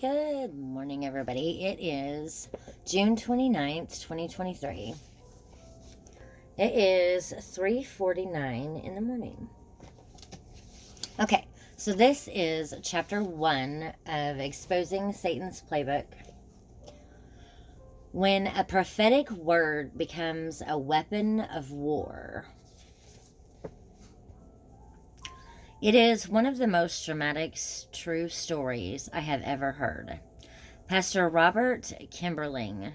Good morning, everybody. It is June 29th, 2023. It is 3:49 in the morning. Okay, so this is chapter 1 of Exposing Satan's Playbook. When a prophetic word becomes a weapon of war. It is one of the most dramatic true stories I have ever heard. Pastor Robert Kimberling,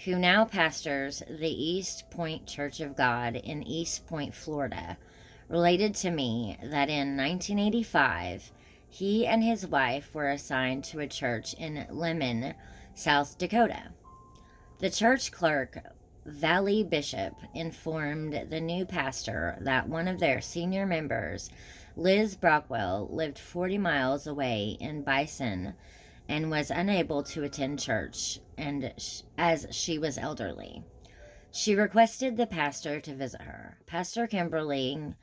who now pastors the East Point Church of God in East Point, Florida, related to me that in 1985, he and his wife were assigned to a church in Lemon, South Dakota. The church clerk, Valley Bishop, informed the new pastor that one of their senior members, Liz Brockwell, lived 40 miles away in Bison and was unable to attend church as she was elderly. She requested the pastor to visit her. Pastor Kimberly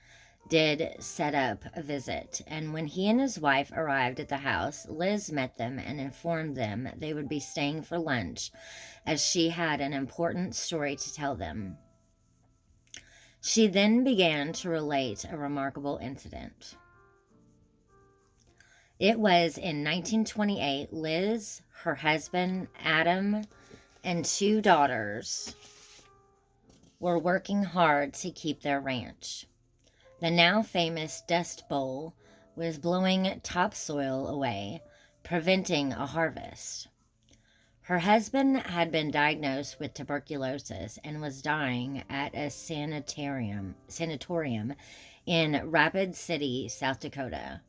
did set up a visit, and when he and his wife arrived at the house, Liz met them and informed them they would be staying for lunch as she had an important story to tell them. She then began to relate a remarkable incident. It was in 1928, Liz, her husband, Adam, and 2 daughters were working hard to keep their ranch. The now famous Dust Bowl was blowing topsoil away, preventing a harvest. Her husband had been diagnosed with tuberculosis and was dying at a sanatorium in Rapid City, South Dakota.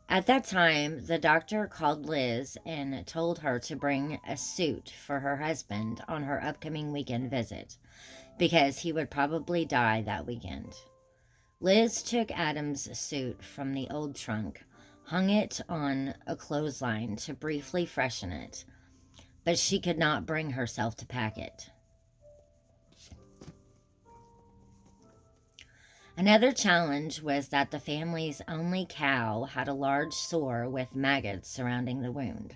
At that time, the doctor called Liz and told her to bring a suit for her husband on her upcoming weekend visit, because he would probably die that weekend. Liz took Adam's suit from the old trunk, hung it on a clothesline to briefly freshen it, but she could not bring herself to pack it. Another challenge was that the family's only cow had a large sore with maggots surrounding the wound.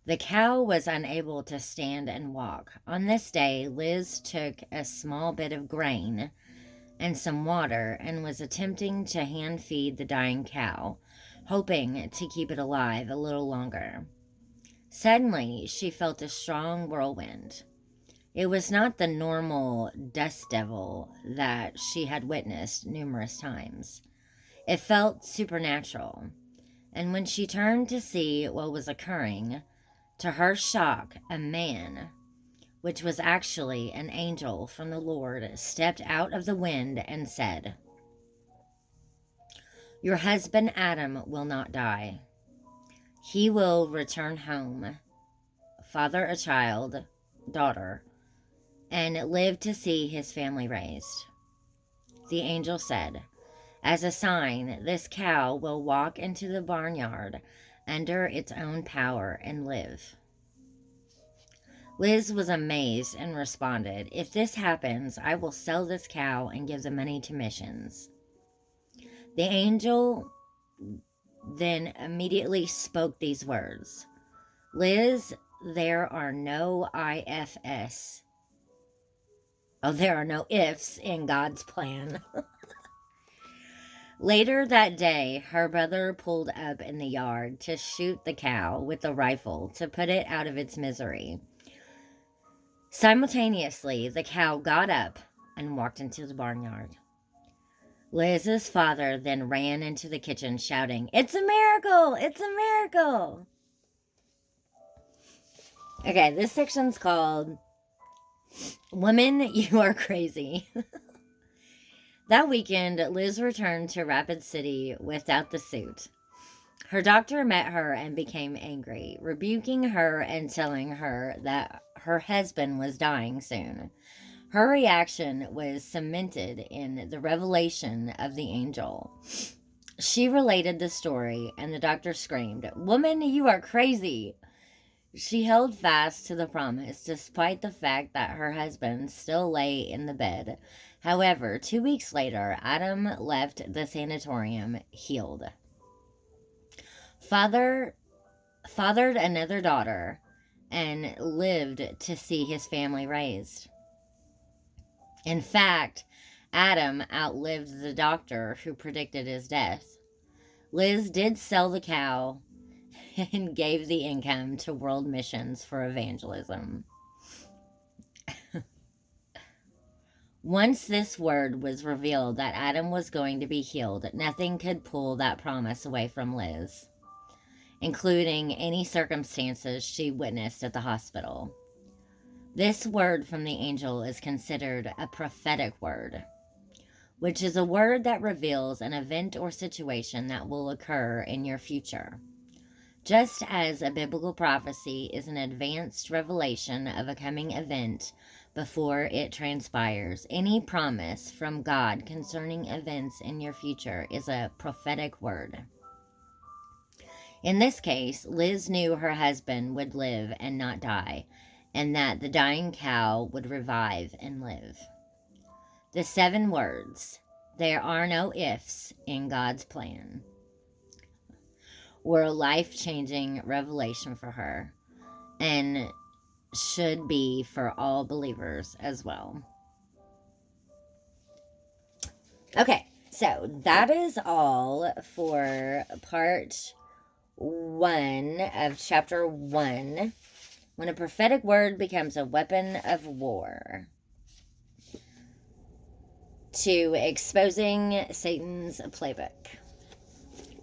The cow was unable to stand and walk. On this day, Liz took a small bit of grain and some water and was attempting to hand feed the dying cow, hoping to keep it alive a little longer. Suddenly, she felt a strong whirlwind. It was not the normal dust devil that she had witnessed numerous times. It felt supernatural, and when she turned to see what was occurring, to her shock, a man, which was actually an angel from the Lord, stepped out of the wind and said, "Your husband Adam will not die. He will return home, father a child, daughter, and live to see his family raised." The angel said, "As a sign, this cow will walk into the barnyard under its own power and live." Liz was amazed and responded, "If this happens, I will sell this cow and give the money to missions." The angel then immediately spoke these words, "Liz, there are no ifs. There are no ifs in God's plan." Later that day, her brother pulled up in the yard to shoot the cow with a rifle to put it out of its misery. Simultaneously, the cow got up and walked into the barnyard. Liz's father then ran into the kitchen shouting, "It's a miracle! It's a miracle!" Okay, this section's called "Women, You Are Crazy." That weekend, Liz returned to Rapid City without the suit. Her doctor met her and became angry, rebuking her and telling her that her husband was dying soon. Her reaction was cemented in the revelation of the angel. She related the story, and the doctor screamed, "Woman, you are crazy!" She held fast to the promise, despite the fact that her husband still lay in the bed. However, 2 weeks later, Adam left the sanatorium healed. Father fathered another daughter, and lived to see his family raised. In fact, Adam outlived the doctor who predicted his death. Liz did sell the cow and gave the income to world missions for evangelism. Once this word was revealed that Adam was going to be healed, nothing could pull that promise away from Liz, including any circumstances she witnessed at the hospital. This word from the angel is considered a prophetic word, which is a word that reveals an event or situation that will occur in your future. Just as a biblical prophecy is an advanced revelation of a coming event before it transpires, any promise from God concerning events in your future is a prophetic word. In this case, Liz knew her husband would live and not die, and that the dying cow would revive and live. The 7 words, "There are no ifs in God's plan," were a life-changing revelation for her, and should be for all believers as well. Okay, so that is all for part 1 of chapter 1, when a prophetic word becomes a weapon of war, to exposing Satan's playbook.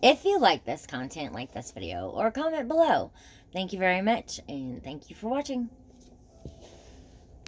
If you like this content, like this video, or comment below. Thank you very much, and thank you for watching.